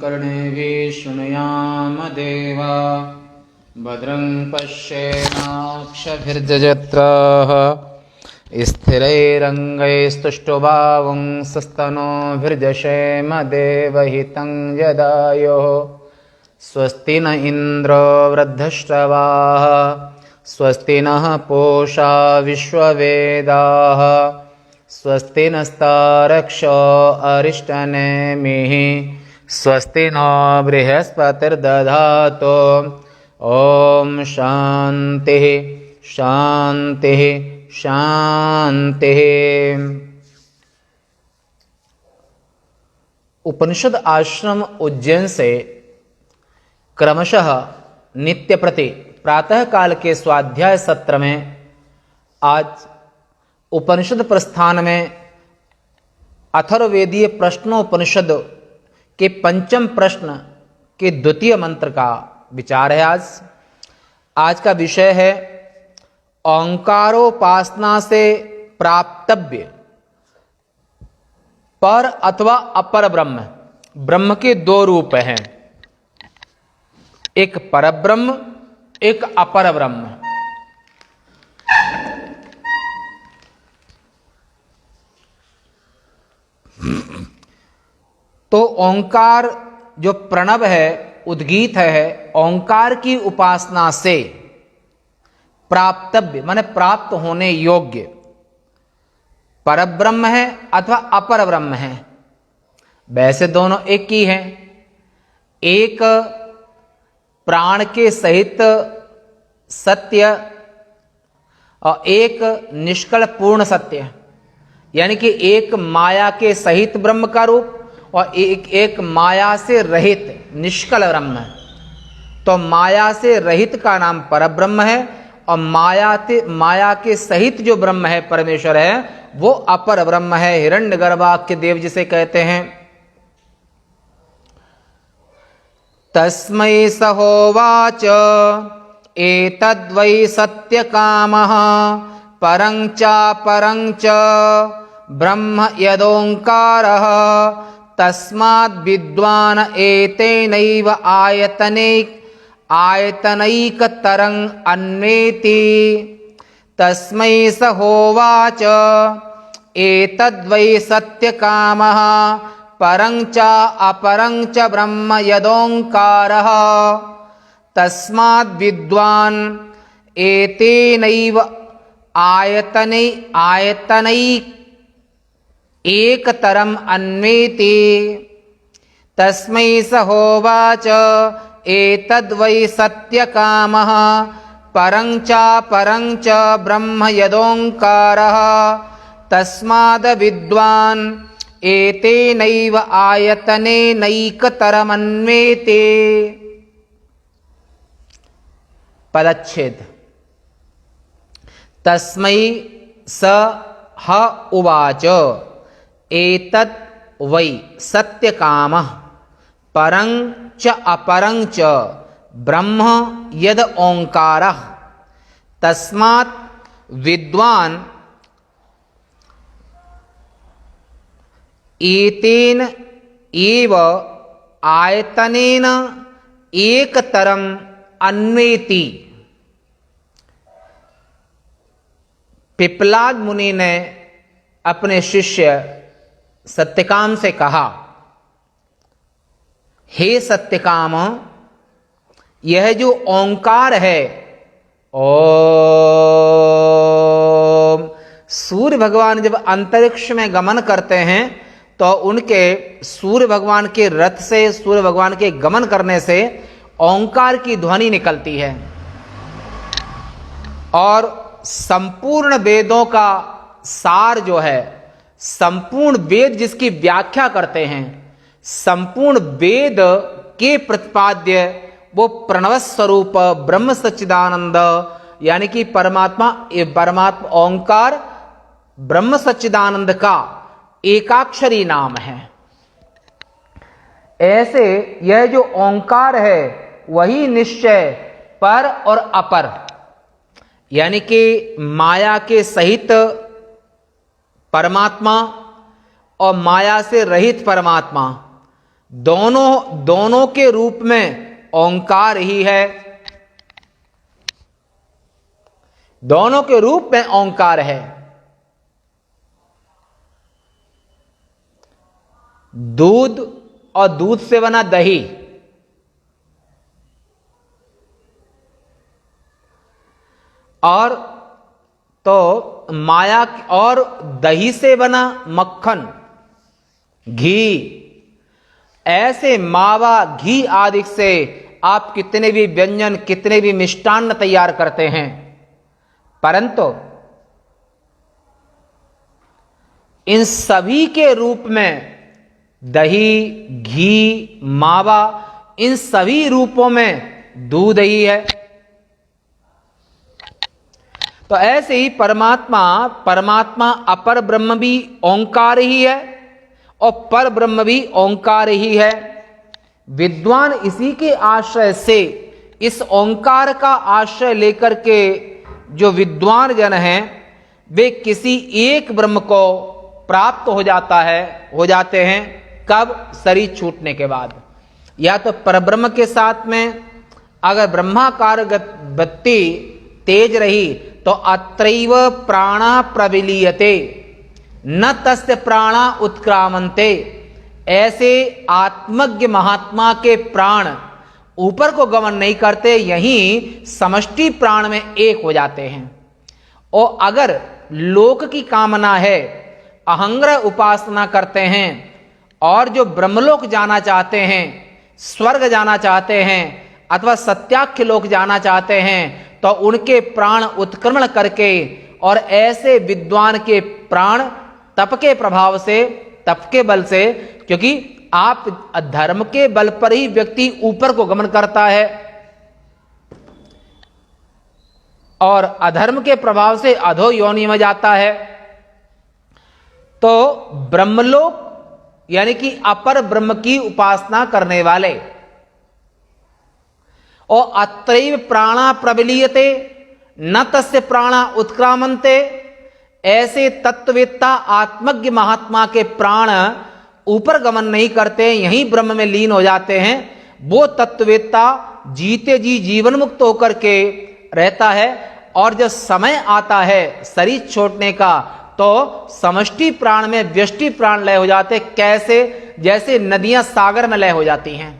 कर्णेभिः शृणुयाम देवा भद्रं पश्येमाक्षभिर्यजत्राः स्थिरैरङ्गैस्तुष्टुभावुंसस्तनूभिर्यशेम देवहितं यदायुः स्वस्ति न इन्द्रो वृद्धश्रवाः स्वस्ति नः पूषा विश्ववेदाः स्वस्ति नस्तारक्षो अरिष्टनेमिः स्वस्ति नो बृहस्पतिर्दधातु ॐ शान्तिः शान्तिः शान्तिः। उपनिषद आश्रम उज्जैन से क्रमशः नित्य प्रति प्रातः काल के स्वाध्याय सत्र में आज उपनिषद प्रस्थान में अथर्ववेदीय प्रश्नोपनिषद के पंचम प्रश्न के द्वितीय मंत्र का विचार है। आज का विषय है ओंकारोपासना से प्राप्तव्य पर अथवा अपर ब्रह्म। ब्रह्म के दो रूप हैं, एक परब्रह्म एक अपर ब्रह्म। तो ओंकार जो प्रणव है, उद्गीत है, ओंकार की उपासना से प्राप्तव्य माने प्राप्त होने योग्य परब्रह्म है अथवा अपर ब्रह्म है। वैसे दोनों एक ही हैं, एक प्राण के सहित सत्य और एक निष्कल पूर्ण सत्य, यानी कि एक माया के सहित ब्रह्म का रूप और एक माया से रहित निष्कल ब्रह्म है। तो माया से रहित का नाम परब्रह्म है और माया के सहित जो ब्रह्म है परमेश्वर है वो अपर ब्रह्म है। हिरण्यगर्भाख्य देव जिसे कहते हैं। तस्मै स होवाच एतद्वै सत्यकामः परं च ब्रह्म यदोंकारः तस्माद् विद्वान् एतेनैव आयतनैकतरं अन्वेति। तस्मै स होवाच एतद्वै सत्यकामः परं च अपरं च ब्रह्म यदोंकारः तस्माद् विद्वान् एतेनैव एकतरम् अन्वेति। तस्मै स होवाच एतद्वै सत्यकामः परं च ब्रह्म यदोंकारः तस्माद् विद्वान् एतेनैव आयतनेनैकतरमन्वेति। पदच्छेद। तस्मै स ह उवाच एतत् वै सत्यकामः परं च अपरं च ब्रह्म यद ओंकारः तस्मात् विद्वान् एतेन एव आयतनेन एकतरम् अन्वेति। पिप्पलाद मुनि ने अपने शिष्य सत्यकाम से कहा, हे सत्यकाम, यह जो ओंकार है, ओम, सूर्य भगवान जब अंतरिक्ष में गमन करते हैं तो उनके सूर्य भगवान के रथ से, सूर्य भगवान के गमन करने से ओंकार की ध्वनि निकलती है और संपूर्ण वेदों का सार जो है, संपूर्ण वेद जिसकी व्याख्या करते हैं, संपूर्ण वेद के प्रतिपाद्य वो प्रणव स्वरूप ब्रह्म सच्चिदानंद यानी कि परमात्मा ओंकार ब्रह्म सच्चिदानंद का एकाक्षरी नाम है। ऐसे यह जो ओंकार है वही निश्चय पर और अपर यानी कि माया के सहित परमात्मा और माया से रहित परमात्मा दोनों के रूप में ओंकार ही है, दोनों के रूप में ओंकार है। दूध और दूध से बना दही, और तो माया और दही से बना मक्खन, घी, ऐसे मावा घी आदि से आप कितने भी व्यंजन, कितने भी मिष्टान्न तैयार करते हैं, परंतु इन सभी के रूप में दही, घी, मावा, इन सभी रूपों में दूध ही है। तो ऐसे ही परमात्मा अपर ब्रह्म भी ओंकार ही है और पर ब्रह्म भी ओंकार ही है। विद्वान इसी के आश्रय से, इस ओंकार का आश्रय लेकर के जो विद्वान जन हैं वे किसी एक ब्रह्म को प्राप्त हो जाते हैं। कब? शरीर छूटने के बाद। या तो परब्रह्म के साथ में अगर ब्रह्माकार वृत्ति तेज रही तो अत्रैव प्राणा प्रविलीयते न तस्य प्राणा उत्क्रामन्ते। ऐसे आत्मज्ञ महात्मा के प्राण ऊपर को गमन नहीं करते, यहीं समष्टि प्राण में एक हो जाते हैं। और अगर लोक की कामना है, अहंग्रह उपासना करते हैं और जो ब्रह्मलोक जाना चाहते हैं, स्वर्ग जाना चाहते हैं अथवा सत्याख्य लोक जाना चाहते हैं, तो उनके प्राण उत्क्रमण करके और ऐसे विद्वान के प्राण तप के प्रभाव से, तप के बल से, क्योंकि आप धर्म के बल पर ही व्यक्ति ऊपर को गमन करता है और अधर्म के प्रभाव से अधो योनि में जाता है। तो ब्रह्मलोक यानी कि अपर ब्रह्म की उपासना करने वाले, और अत्रैव प्राणा प्रविलीयते न तस्य प्राणा उत्क्रामन्ते, ऐसे तत्ववेत्ता आत्मज्ञ महात्मा के प्राण ऊपर गमन नहीं करते, यहीं ब्रह्म में लीन हो जाते हैं। वो तत्ववेत्ता जीते जी जीवन मुक्त होकर के रहता है, और जब समय आता है शरीर छोड़ने का तो समष्टि प्राण में व्यष्टि प्राण लय हो जाते। कैसे? जैसे नदियां सागर में लय हो जाती हैं।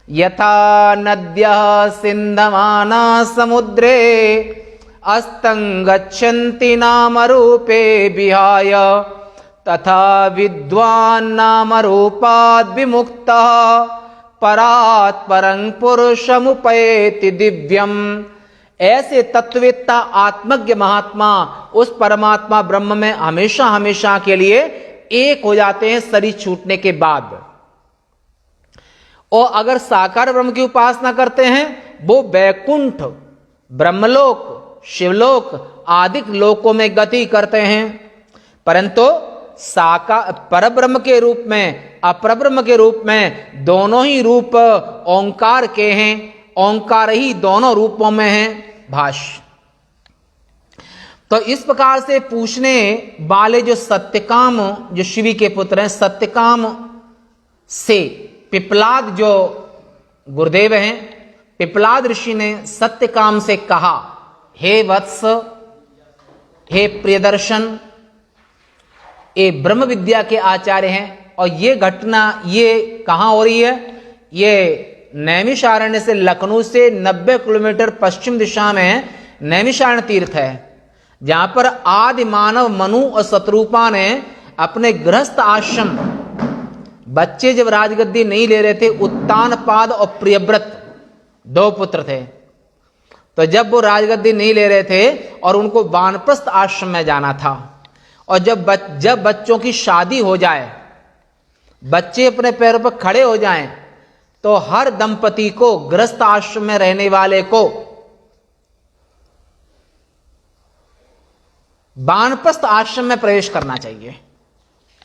यथा नद्यः सिन्धमाना समुद्रे अस्तं गच्छन्ति नाम रूपे विहाय, तथा विद्वान् नाम रूपाद् विमुक्तः परात् परं पुरुषमुपैति दिव्यम्। ऐसे तत्ववेत्ता आत्मज्ञ महात्मा उस परमात्मा ब्रह्म में हमेशा हमेशा के लिए एक हो जाते हैं शरीर छूटने के बाद। और अगर साकार ब्रह्म की उपासना करते हैं, वो वैकुंठ, ब्रह्मलोक, शिवलोक आदि लोकों में गति करते हैं। परंतु परब्रह्म के रूप में, अपरब्रह्म के रूप में दोनों ही रूप ओंकार के हैं, ओंकार ही दोनों रूपों में हैं। भाष्य। तो इस प्रकार से पूछने वाले जो सत्यकाम, जो शिवी के पुत्र हैं, सत्यकाम से पिपलाद जो गुरुदेव हैं, पिपलाद ऋषि ने सत्यकाम से कहा, हे वत्स, हे प्रियदर्शन, ये ब्रह्म विद्या के आचार्य हैं। और ये घटना ये कहाँ हो रही है? ये नैमिषारण्य से, लखनऊ से 90 किलोमीटर पश्चिम दिशा में नैमिषारण्य तीर्थ है, जहां पर आदि मानव मनु और शत्रुपा ने अपने गृहस्थ आश्रम, बच्चे जब राजगद्दी नहीं ले रहे थे, उत्तानपाद और प्रियव्रत 2 पुत्र थे। तो जब वो राजगद्दी नहीं ले रहे थे और उनको वानप्रस्थ आश्रम में जाना था, और जब बच्चों की शादी हो जाए, बच्चे अपने पैरों पर खड़े हो जाएं, तो हर दंपति को, गृहस्थ आश्रम में रहने वाले को, वानप्रस्थ आश्रम में प्रवेश करना चाहिए,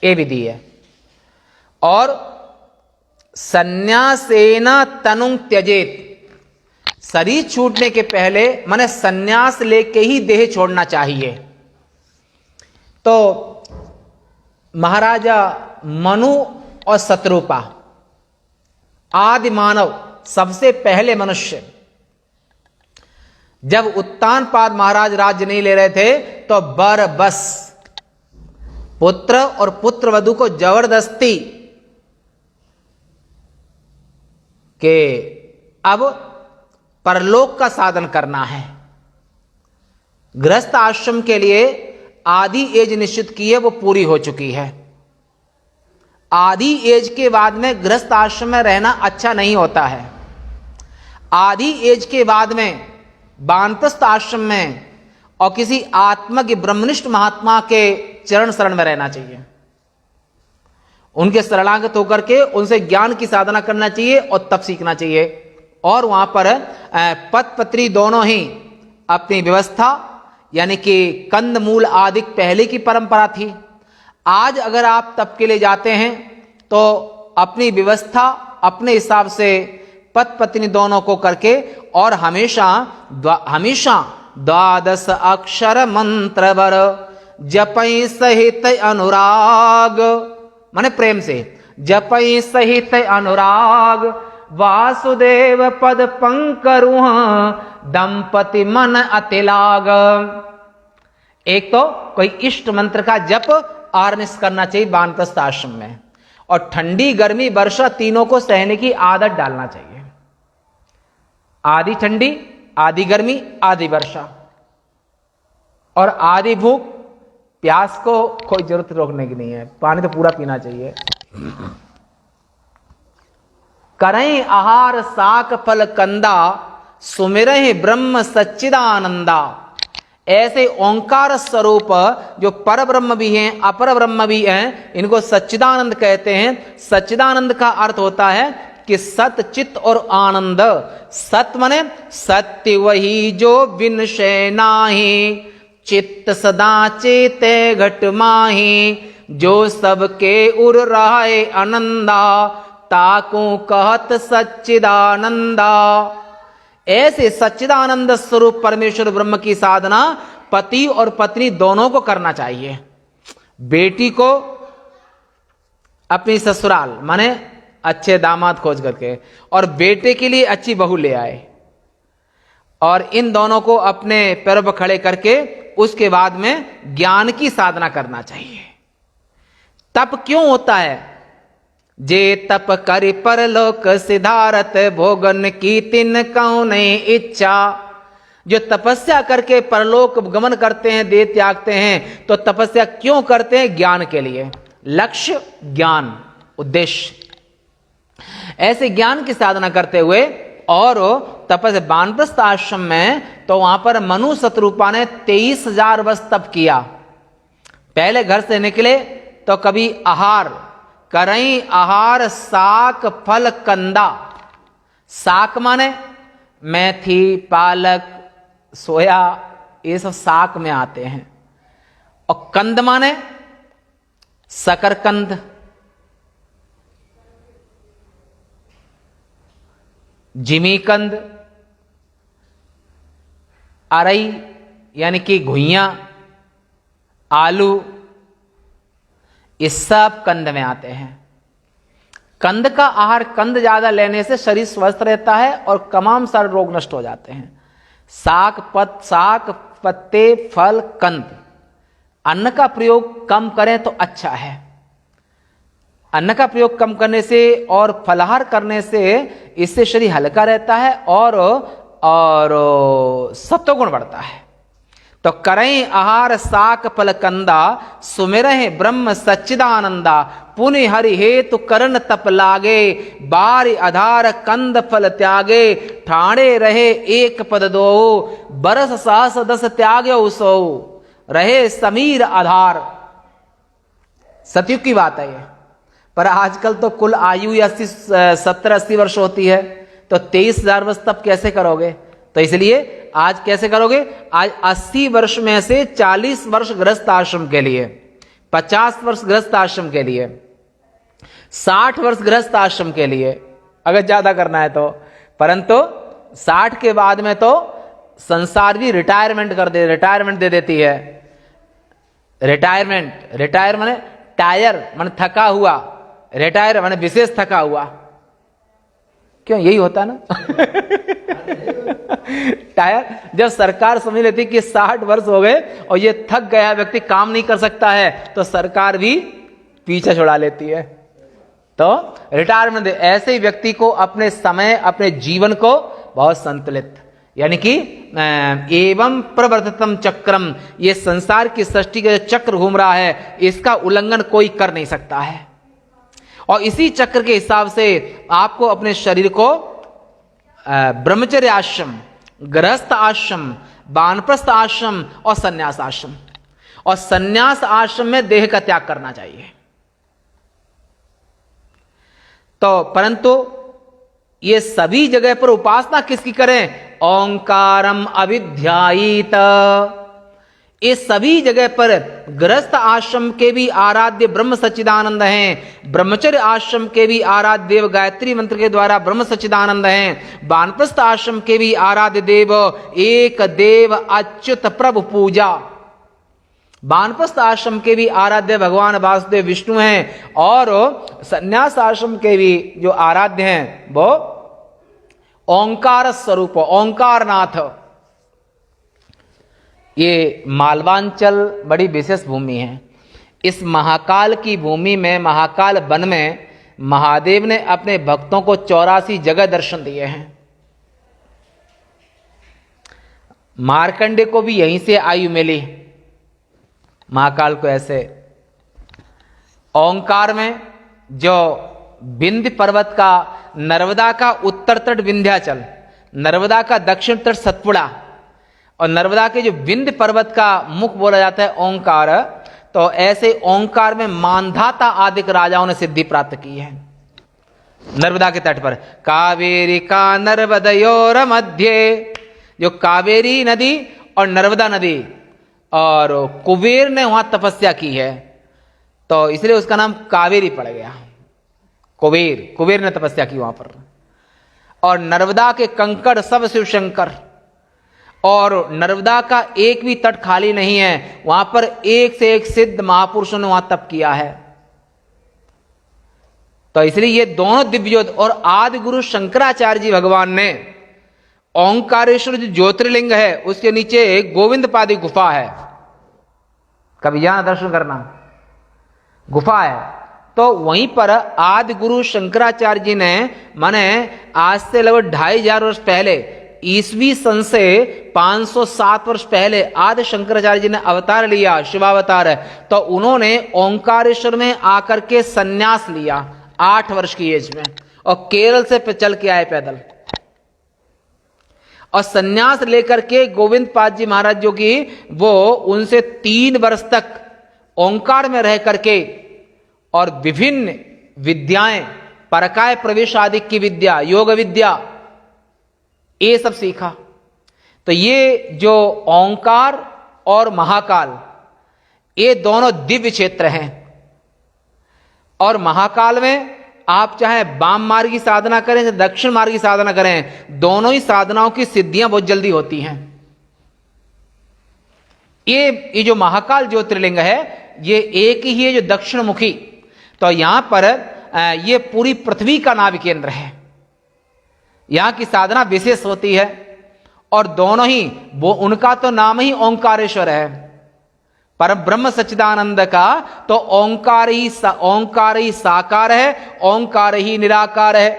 ये विधि है। और संन्यासेन तनुं त्यजेत, शरीर छूटने के पहले माने संन्यास लेके ही देह छोड़ना चाहिए। तो महाराजा मनु और शत्रुपा आदि मानव, सबसे पहले मनुष्य, जब उत्तानपाद महाराज राज्य नहीं ले रहे थे तो बरबस पुत्र और पुत्र वधू को जबरदस्ती के अब परलोक का साधन करना है। गृहस्थ आश्रम के लिए आधी एज निश्चित की है, वो पूरी हो चुकी है। आधी एज के बाद में गृहस्थ आश्रम में रहना अच्छा नहीं होता है। आधी एज के बाद में वानप्रस्थ आश्रम में और किसी आत्मज्ञ ब्रह्मनिष्ठ महात्मा के चरण शरण में रहना चाहिए। उनके शरणागत होकर के उनसे ज्ञान की साधना करना चाहिए और तब सीखना चाहिए। और वहां पर पत पत्री दोनों ही अपनी व्यवस्था, यानी कि कंद मूल आदि पहले की परंपरा थी। आज अगर आप तप के लिए जाते हैं तो अपनी व्यवस्था अपने हिसाब से पत पत्नी दोनों को करके, और हमेशा द्वादश अक्षर मंत्र वर जपई सहित अनुराग, माने प्रेम से जपई सहित अनुराग, वासुदेव पद पंकरुह दंपति मन अतिलाग। एक तो कोई इष्ट मंत्र का जप आरनिस करना चाहिए वानप्रस्थ आश्रम में, और ठंडी गर्मी वर्षा तीनों को सहने की आदत डालना चाहिए। आधी ठंडी, आधी गर्मी, आधी वर्षा और आधी भूख प्यास को कोई जरूरत रोकने की नहीं है, पानी तो पूरा पीना चाहिए। करें आहार साक फल कंदा, सुमिरहि ब्रह्म सच्चिदानंदा। ऐसे ओंकार स्वरूप जो पर ब्रह्म भी हैं अपर ब्रह्म भी हैं, इनको सच्चिदानंद कहते हैं। सच्चिदानंद का अर्थ होता है कि सत चित और आनंद। सत मने सत्य वही जो विनशय नाही, चित्त सदा चेते घट माही, जो सबके उर रहे आनंदा, ताकू कहत सच्चिदानंदा। ऐसे सच्चिदानंद स्वरूप परमेश्वर ब्रह्म की साधना पति और पत्नी दोनों को करना चाहिए। बेटी को अपनी ससुराल माने अच्छे दामाद खोज करके, और बेटे के लिए अच्छी बहू ले आए, और इन दोनों को अपने पैरों पर खड़े करके उसके बाद में ज्ञान की साधना करना चाहिए। तप क्यों होता है? जे तप कर परलोक सिधारत, भोगन की तिन कौन इच्छा। जो तपस्या करके परलोक गमन करते हैं, दे त्यागते हैं, तो तपस्या क्यों करते हैं? ज्ञान के लिए। लक्ष्य ज्ञान, उद्देश्य। ऐसे ज्ञान की साधना करते हुए, और तपस्या वानप्रस्थ आश्रम में तो वहां पर मनु शतरूपा ने 23,000 वर्ष तप किया। पहले घर से निकले तो कभी आहार करई आहार साक फल कंदा। साक माने मेथी, पालक, सोया, ये सब साक में आते हैं। और कंद माने शकरकंद, जिमीकंद, अरई यानी कि घुइयां, आलू, ये सब कंद में आते हैं। कंद का आहार, कंद ज्यादा लेने से शरीर स्वस्थ रहता है और तमाम सारे रोग नष्ट हो जाते हैं। साग पत्ते, फल, कंद। अन्न का प्रयोग कम करें तो अच्छा है। अन्न का प्रयोग कम करने से और फलाहार करने से इससे शरीर हल्का रहता है और सत्वगुण बढ़ता है। तो करें आहार साक फल कंदा, सुमिरहि ब्रह्म सच्चिदानंदा। पुनि हरि हेतु करण तप लागे, बारि आधार कंद फल त्यागे। ठाणे रहे एक पद दो, बरस साहस दस त्याग्यो सो। रहे समीर आधार। सतयुग की बात है ये। पर आजकल तो कुल आयु 70-80 वर्ष होती है, तो 23,000 वर्ष तब कैसे करोगे? तो इसलिए आज कैसे करोगे? आज 80 वर्ष में से 40 वर्ष गृहस्थ आश्रम के लिए, 50 वर्ष गृहस्थ आश्रम के लिए, 60 वर्ष गृहस्थ आश्रम के लिए, अगर ज्यादा करना है तो। परंतु 60 के बाद में तो संसार भी रिटायरमेंट दे देती है। रिटायर माने टायर माने थका हुआ, रिटायर माने विशेष थका हुआ। क्यों, यही होता है ना। टायर, जब सरकार समझ लेती कि 60 वर्ष हो गए और ये थक गया व्यक्ति, काम नहीं कर सकता है, तो सरकार भी पीछे छुड़ा लेती है, तो रिटायरमेंट दे। ऐसे ही व्यक्ति को अपने समय, अपने जीवन को बहुत संतुलित, यानी कि एवं प्रवर्ततम चक्रम, ये संसार की सृष्टि का जो चक्र घूम रहा है, इसका उल्लंघन कोई कर नहीं सकता है। और इसी चक्र के हिसाब से आपको अपने शरीर को ब्रह्मचर्य आश्रम, गृहस्थ आश्रम, वानप्रस्थ आश्रम और संन्यास आश्रम, और संन्यास आश्रम में देह का त्याग करना चाहिए। तो परंतु ये सभी जगह पर उपासना किसकी करें? ओंकारम अविध्यायित। इस सभी जगह पर गृहस्थ आश्रम के भी आराध्य ब्रह्म सच्चिदानंद हैं, ब्रह्मचर्य आश्रम के भी आराध्य देव गायत्री मंत्र के द्वारा ब्रह्म सच्चिदानंद हैं, वानप्रस्थ आश्रम के भी आराध्य देव एक देव अच्युत प्रभु पूजा, वानप्रस्थ आश्रम के भी आराध्य भगवान वासुदेव विष्णु हैं, और संन्यास आश्रम के भी जो आराध्य हैं वो ओंकार स्वरूप ओंकारनाथ। ये मालवांचल बड़ी विशेष भूमि है। इस महाकाल की भूमि में, महाकाल वन में महादेव ने अपने भक्तों को 84 जगह दर्शन दिए हैं। मार्कंडे को भी यहीं से आयु मिली, महाकाल को ऐसे। ओंकार में जो विंध्य पर्वत का, नर्मदा का उत्तर तट विंध्याचल, नर्मदा का दक्षिण तट सतपुड़ा, और नर्मदा के जो विंध्य पर्वत का मुख बोला जाता है ओंकार, तो ऐसे ओंकार में मानधाता आदि राजाओं ने सिद्धि प्राप्त की है। नर्मदा के तट पर कावेरी का नर्मदयोर मध्य, जो कावेरी नदी और नर्मदा नदी, और कुबेर ने वहां तपस्या की है, तो इसलिए उसका नाम कावेरी पड़ गया। कुबेर ने तपस्या की वहां पर। और नर्मदा के कंकड़ सब शिव शंकर, और नर्मदा का एक भी तट खाली नहीं है, वहां पर एक से एक सिद्ध महापुरुषों ने वहां तप किया है। तो इसलिए ये दोनों दिव्य, और आदि गुरु शंकराचार्य जी भगवान ने ओंकारेश्वर जो ज्योतिर्लिंग है उसके नीचे एक गोविंद पादी गुफा है, कभी यहां दर्शन करना, गुफा है। तो वहीं पर आदि गुरु शंकराचार्य जी ने, माने आज से लगभग 2500 वर्ष पहले, ईसवी सन से 507 वर्ष पहले आदि शंकराचार्य जी ने अवतार लिया, शिवावतार। तो उन्होंने ओंकारेश्वर में आकर के सन्यास लिया 8 वर्ष की एज में, और केरल से चल के आए पैदल, और सन्यास लेकर के गोविंद पाद जी महाराज जो की, वो उनसे 3 वर्ष तक ओंकार में रह करके और विभिन्न विद्याएं, परकाय प्रवेश आदि की विद्या, योग विद्या, ये सब सीखा। तो ये जो ओंकार और महाकाल, ये दोनों दिव्य क्षेत्र हैं। और महाकाल में आप चाहे वाम मार्ग की साधना करें या दक्षिण मार्ग की साधना करें, दोनों ही साधनाओं की सिद्धियां बहुत जल्दी होती हैं। ये जो महाकाल ज्योतिर्लिंग है, ये एक ही है जो दक्षिण मुखी। तो यहां पर ये पूरी पृथ्वी का नाभि केंद्र है, यहां की साधना विशेष होती है। और दोनों ही, वो उनका तो नाम ही ओंकारेश्वर है, परम ब्रह्म सच्चिदानंद का तो ओंकार ही साकार है, ओंकार ही निराकार है।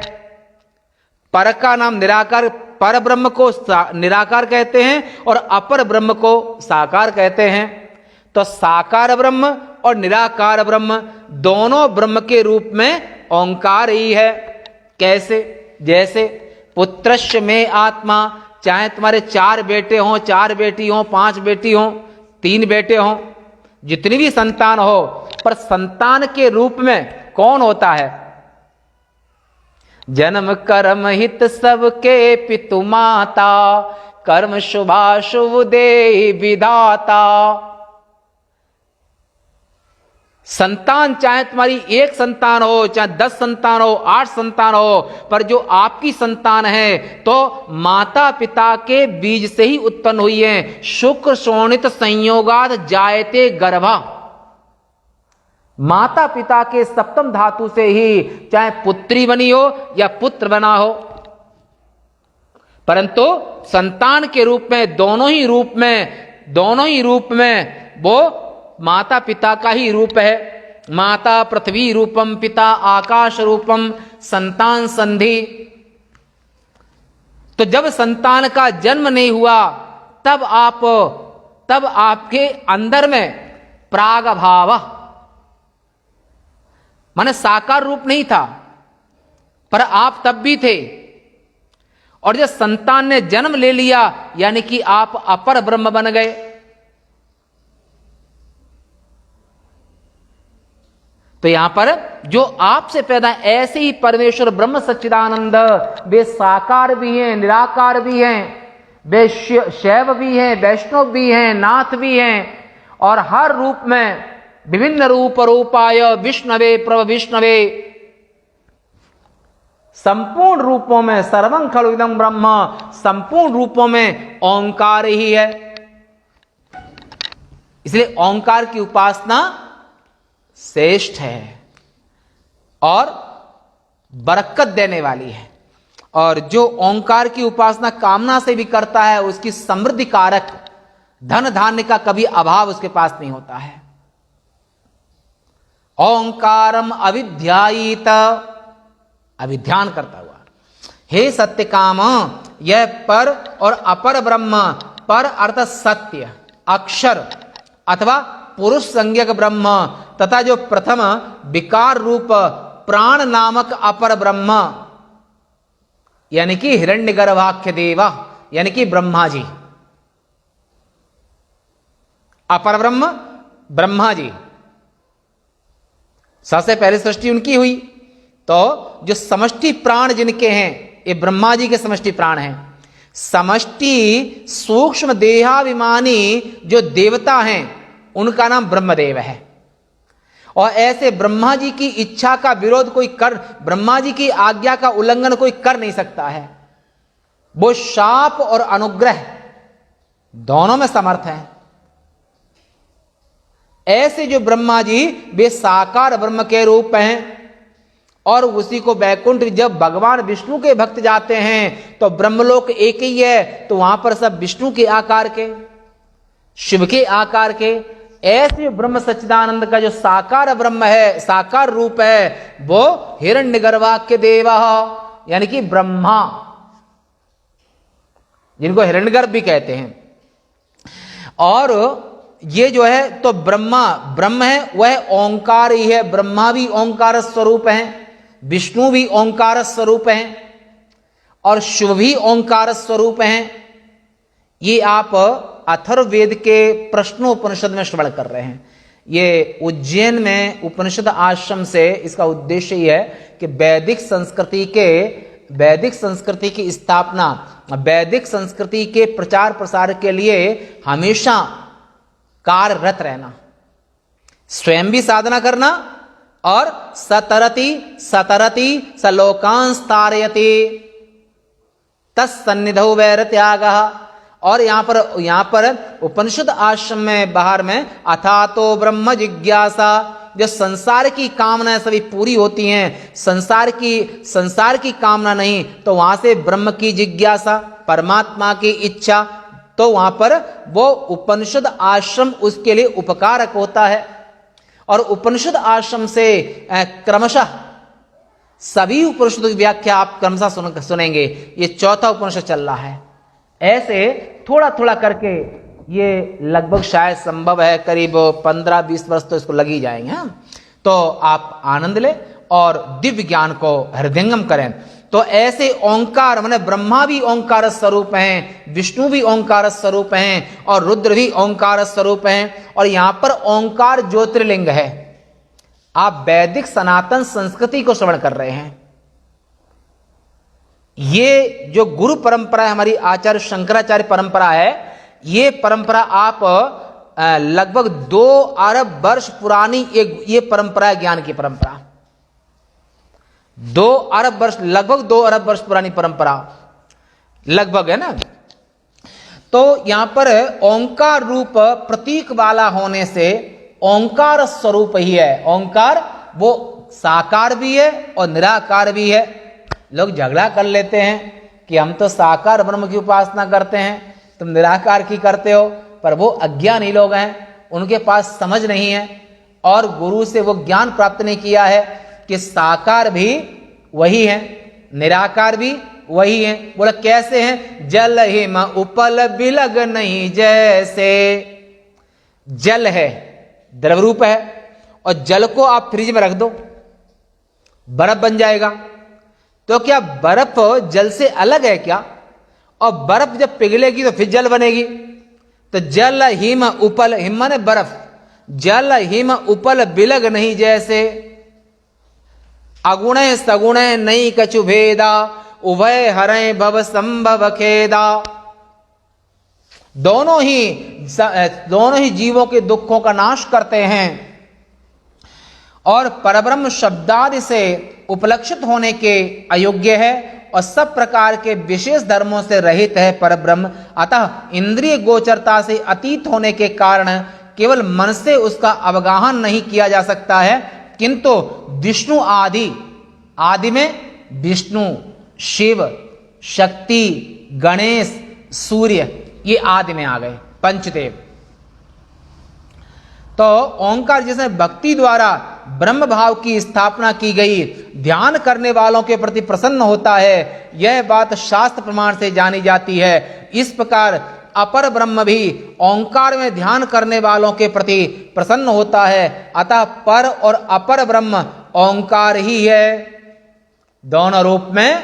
पर का नाम निराकार, पर ब्रह्म को निराकार कहते हैं और अपर ब्रह्म को साकार कहते हैं। तो साकार ब्रह्म और निराकार ब्रह्म, दोनों ब्रह्म के रूप में ओंकार ही है। कैसे? जैसे पुत्रस्य में आत्मा, चाहे तुम्हारे 4 बेटे हों, 4 बेटी हों, 5 बेटी हों, 3 बेटे हों, जितनी भी संतान हो, पर संतान के रूप में कौन होता है? जन्म कर्म हित सबके पितु माता, कर्म शुभाशुभ दे विधाता। संतान चाहे तुम्हारी 1 संतान हो, चाहे 10 संतान हो, 8 संतान हो, पर जो आपकी संतान है तो माता पिता के बीज से ही उत्पन्न हुई है। शुक्र शोणित संयोगात जायते गर्भा, माता पिता के सप्तम धातु से ही चाहे पुत्री बनी हो या पुत्र बना हो। परंतु संतान के रूप में दोनों ही रूप में वो माता पिता का ही रूप है। माता पृथ्वी रूपम, पिता आकाश रूपम, संतान संधि। तो जब संतान का जन्म नहीं हुआ तब आपके अंदर में प्राग भाव, माने साकार रूप नहीं था, पर आप तब भी थे। और जब संतान ने जन्म ले लिया यानी कि आप अपर ब्रह्म बन गए। तो यहां पर जो आपसे पैदा ऐसे ही परमेश्वर ब्रह्म सच्चिदानंद, वे साकार भी हैं, निराकार भी हैं, वे शैव भी हैं, वैष्णव भी हैं, नाथ भी हैं, और हर रूप में विभिन्न रूपाय विष्णवे प्रभ विष्णवे, संपूर्ण रूपों में सर्वं खलु इदं ब्रह्म, संपूर्ण रूपों में ओंकार ही है। इसलिए ओंकार की उपासना श्रेष्ठ है और बरकत देने वाली है। और जो ओंकार की उपासना कामना से भी करता है उसकी समृद्धि कारक धन धान्य का कभी अभाव उसके पास नहीं होता है। ओंकारम अविध्यायित, अभिध्यान करता हुआ, हे सत्य काम, यह पर और अपर ब्रह्म, पर अर्थ सत्य अक्षर अथवा पुरुष संज्ञक ब्रह्म, तथा जो प्रथम विकार रूप प्राण नामक अपर ब्रह्म यानी कि हिरण्यगर्भाख्य देवा यानी कि ब्रह्मा जी, अपर ब्रह्म ब्रह्मा जी, सबसे पहले सृष्टि उनकी हुई। तो जो समष्टि प्राण जिनके हैं ये ब्रह्मा जी के समष्टि प्राण हैं। समष्टि सूक्ष्म देहाभिमानी जो देवता हैं उनका नाम ब्रह्मदेव है। और ऐसे ब्रह्मा जी की इच्छा का विरोध कोई कर, ब्रह्मा जी की आज्ञा का उल्लंघन कोई कर नहीं सकता है। वो शाप और अनुग्रह दोनों में समर्थ है। ऐसे जो ब्रह्मा जी वे साकार ब्रह्म के रूप हैं। और उसी को वैकुंठ जब भगवान विष्णु के भक्त जाते हैं तो ब्रह्मलोक एक ही है, तो वहां पर सब विष्णु के आकार के, शिव के आकार के। ऐसे ब्रह्म सच्चिदानंद का जो साकार ब्रह्म है, साकार रूप है, वो हिरण्यगर्भाख्य देव यानी कि ब्रह्मा, जिनको हिरण्यगर्भ भी कहते हैं। और ये जो है तो ब्रह्म है, वह ओंकार ही है। ब्रह्मा भी ओंकार स्वरूप है, विष्णु भी ओंकार स्वरूप हैं और शिव भी ओंकार स्वरूप हैं। ये आप अथर्ववेद के प्रश्नोपनिषद में श्रवण कर रहे हैं। ये उज्जैन में उपनिषद आश्रम से इसका उद्देश्य ये है कि वैदिक संस्कृति की स्थापना, वैदिक संस्कृति के प्रचार प्रसार के लिए हमेशा कार्यरत रहना, स्वयं भी साधना करना और सतरति सलोकांस तारयति तत्सन्निधौ वैरत्यागः। और यहाँ पर उपनिषद आश्रम में बाहर में अथातो ब्रह्म जिज्ञासा, जो संसार की कामनाएं सभी पूरी होती हैं, संसार की कामना नहीं, तो वहां से ब्रह्म की जिज्ञासा, परमात्मा की इच्छा, तो वहां पर वो उपनिषद आश्रम उसके लिए उपकारक होता है। और उपनिषद आश्रम से क्रमशः सभी उपनिषदों की व्याख्या आप क्रमशः सुनेंगे। ये चौथा उपनिषद चल रहा है। ऐसे थोड़ा थोड़ा करके ये लगभग शायद संभव है करीब 15-20 वर्ष तो इसको लग ही जाएंगे। हाँ? तो आप आनंद लें और दिव्य ज्ञान को हृदयंगम करें। तो ऐसे ओंकार माने ब्रह्मा भी ओंकार स्वरूप हैं, विष्णु भी ओंकार स्वरूप हैं और रुद्र भी ओंकार स्वरूप हैं। और यहां पर ओंकार ज्योतिर्लिंग है। आप वैदिक सनातन संस्कृति को श्रवण कर रहे हैं। ये जो गुरु परंपरा है, हमारी आचार्य शंकराचार्य परंपरा है, ये परंपरा आप लगभग 2 अरब वर्ष पुरानी ये परंपरा है, ज्ञान की परंपरा। 2 अरब वर्ष, लगभग 2 अरब वर्ष पुरानी परंपरा लगभग है ना। तो यहां पर ओंकार रूप प्रतीक वाला होने से ओंकार स्वरूप ही है। ओंकार वो साकार भी है और निराकार भी है। लोग झगड़ा कर लेते हैं कि हम तो साकार ब्रह्म की उपासना करते हैं, तुम निराकार की करते हो। पर वो अज्ञानी लोग हैं, उनके पास समझ नहीं है और गुरु से वो ज्ञान प्राप्त नहीं किया है कि साकार भी वही है, निराकार भी वही है। बोला कैसे हैं? जल हिम उपल बिलग नहीं जैसे। जल है, द्रव रूप है, और जल को आप फ्रिज में रख दो, बर्फ बन जाएगा। तो क्या बर्फ जल से अलग है क्या? और बर्फ जब पिघलेगी तो फिर जल बनेगी। तो जल हिम उपल, हिम माने बर्फ, जल हिम उपल बिलग नहीं जैसे। अगुणे सगुणे नहीं कछु भेदा, उभय हरे भव संभव खेदा। दोनों ही जीवों के दुखों का नाश करते हैं और परब्रह्म शब्दादि से उपलक्षित होने के अयोग्य है और सब प्रकार के विशेष धर्मों से रहित है परब्रह्म। अतः इंद्रिय गोचरता से अतीत होने के कारण केवल मन से उसका अवगाहन नहीं किया जा सकता है, किंतु विष्णु आदि में विष्णु, शिव, शक्ति, गणेश, सूर्य, ये आदि में आ गए पंचदेव। तो ओंकार जिसमें भक्ति द्वारा ब्रह्म भाव की स्थापना की गई, ध्यान करने वालों के प्रति प्रसन्न होता है, यह बात शास्त्र प्रमाण से जानी जाती है। इस प्रकार अपर ब्रह्म भी ओंकार में ध्यान करने वालों के प्रति प्रसन्न होता है। अतः पर और अपर ब्रह्म ओंकार ही है। दोनों रूप में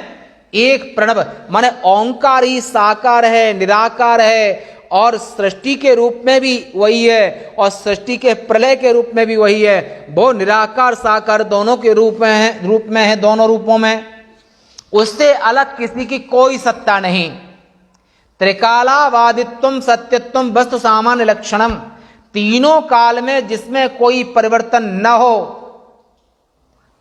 एक प्रणव, माने ओंकार ही साकार है, निराकार है, और सृष्टि के रूप में भी वही है और सृष्टि के प्रलय के रूप में भी वही है। वो निराकार साकार दोनों के रूप में है दोनों रूपों में। उससे अलग किसी की कोई सत्ता नहीं। त्रिकालावादित्वम सत्यत्वम वस्तु सामान्य लक्षणम, तीनों काल में जिसमें कोई परिवर्तन न हो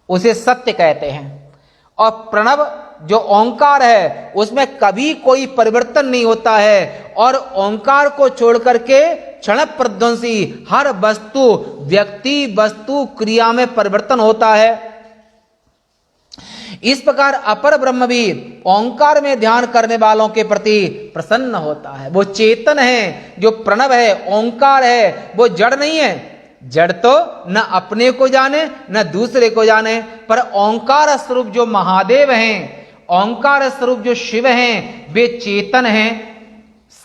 उसे सत्य कहते हैं। और प्रणव जो ओंकार है उसमें कभी कोई परिवर्तन नहीं होता है और ओंकार को छोड़ करके क्षण प्रध्वंसी हर वस्तु, व्यक्ति, वस्तु, क्रिया में परिवर्तन होता है। इस प्रकार अपर ब्रह्म भी ओंकार में ध्यान करने वालों के प्रति प्रसन्न होता है। वो चेतन है, जो प्रणव है, ओंकार है, वो जड़ नहीं है। जड़ तो न अपने को जाने न दूसरे को जाने, पर ओंकार स्वरूप जो महादेव हैं, ओंकार स्वरूप जो शिव हैं, वे चेतन हैं,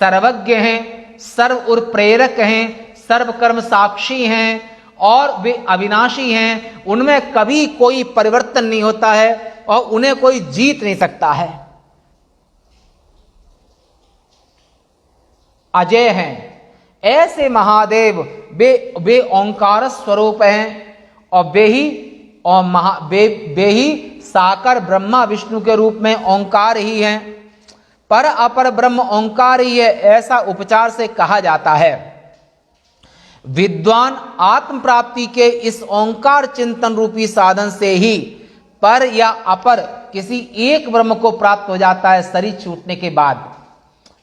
सर्वज्ञ हैं, सर्व और प्रेरक हैं, सर्व कर्म साक्षी हैं और वे अविनाशी हैं। उनमें कभी कोई परिवर्तन नहीं होता है और उन्हें कोई जीत नहीं सकता है। अजय हैं ऐसे महादेव, वे ओंकार स्वरूप हैं और वे ही साकार ब्रह्मा विष्णु के रूप में ओंकार ही हैं। पर अपर ब्रह्म ओंकार ही है, ऐसा उपचार से कहा जाता है। विद्वान आत्म प्राप्ति के इस ओंकार चिंतन रूपी साधन से ही पर या अपर किसी एक ब्रह्म को प्राप्त हो जाता है। शरीर छूटने के बाद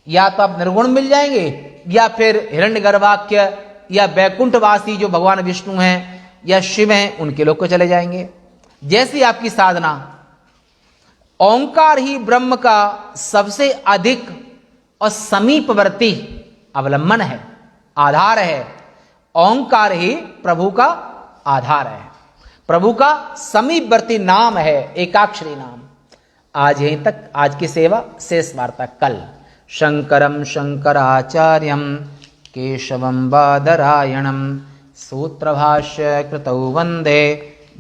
या तो आप निर्गुण मिल जाएंगे या फिर हिरण्यगर्भाख्य या वैकुंठवासी जो भगवान विष्णु हैं या शिव हैं उनके लोग को चले जाएंगे। जैसी आपकी साधना, ओंकार ही ब्रह्म का सबसे अधिक और समीपवर्ती अवलंबन है, आधार है। ओंकार ही प्रभु का आधार है, प्रभु का समीपवर्ती नाम है, एकाक्षरी नाम। आज यहीं तक आज की सेवा, शेष वार्ता कल। शंकरम शंकराचार्यम केशवम बादरायणम सूत्रभाष्य कृतौ वंदे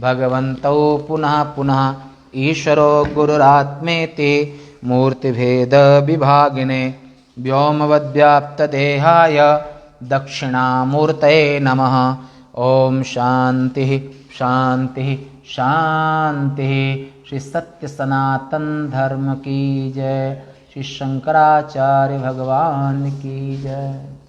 भगवन्तौ पुनः पुनः। ईश्वरो गुरुरात्मेति मूर्तिभेद विभागिने व्योमवद्व्याप्तदेहाय दक्षिणामूर्तये नमः। ओम शांति शांति शांति। श्री सत्य सनातन धर्म की जय। श्री शंकराचार्य भगवान की जय।